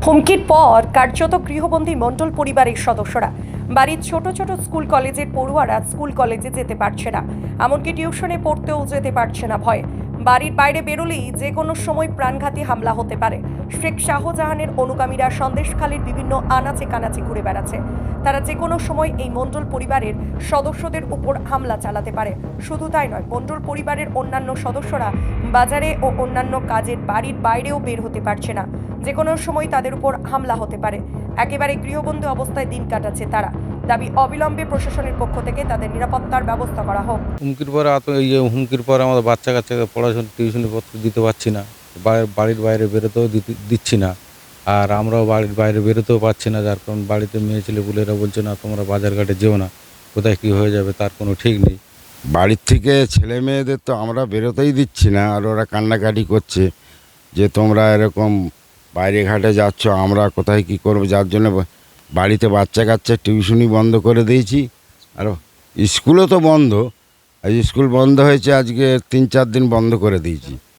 হুমকির পর কার্যত গৃহবন্দী মণ্ডল পরিবারের সদস্যরা। বাড়ির ছোট ছোট স্কুল কলেজের পড়ুয়ারা স্কুল কলেজে যেতে পারছে না, এমনকি টিউশনে পড়তেও যেতে পারছে না ভয়ে। বাড়ির বাইরে বেরোলেই যে কোনো সময় প্রাণঘাতী হামলা হতে পারে। শেখ শাহজাহানের অনুগামীরা সন্দেশখালীর বিভিন্ন আনাচে কানাচে ঘুরে বেড়াচ্ছে। তারা যে কোনো সময় এই মণ্ডল পরিবারের সদস্যদের উপর হামলা চালাতে পারে। শুধু তাই নয়, মণ্ডল পরিবারের অন্যান্য সদস্যরা বাজারে ও অন্যান্য কাজের বাড়ির বাইরেও বের হতে পারছে না। যে কোনো সময় তাদের উপর হামলা হতে পারে। একেবারে গৃহবন্দী অবস্থায় দিন কাটাচ্ছে তারা। দাবি অবিলম্বে প্রশাসনের পক্ষ থেকে তাদের নিরাপত্তার ব্যবস্থা করা হোক। হুমকির পরে হুমকির পরে আমাদের বাচ্চা কাচ্চাকে পড়াশোনা টিউশনি পত্র দিতে পারছি না, বাড়ির বাইরে বেরোতেও দিচ্ছি না। আর আমরাও বাড়ির বাইরে বেরোতেও পারছি না, যার কারণ বাড়িতে মেয়ে ছেলেপুলেরা বলছে না তোমরা বাজারঘাটে যেও না, কোথায় কী হয়ে যাবে তার কোনো ঠিক নেই। বাড়ির থেকে ছেলে মেয়েদের তো আমরা বেরোতেই দিচ্ছি না, আর ওরা কান্নাকাটি করছে যে তোমরা এরকম বাইরে ঘাটে যাচ্ছ, আমরা কোথায় কি করব। যার জন্য বাড়িতে বাচ্চা কাচ্চা টিউশনি বন্ধ করে দিয়েছি। আর স্কুলও তো বন্ধ, আজ স্কুল বন্ধ হয়েছে, আজকে 3-4 দিন বন্ধ করে দিয়েছি।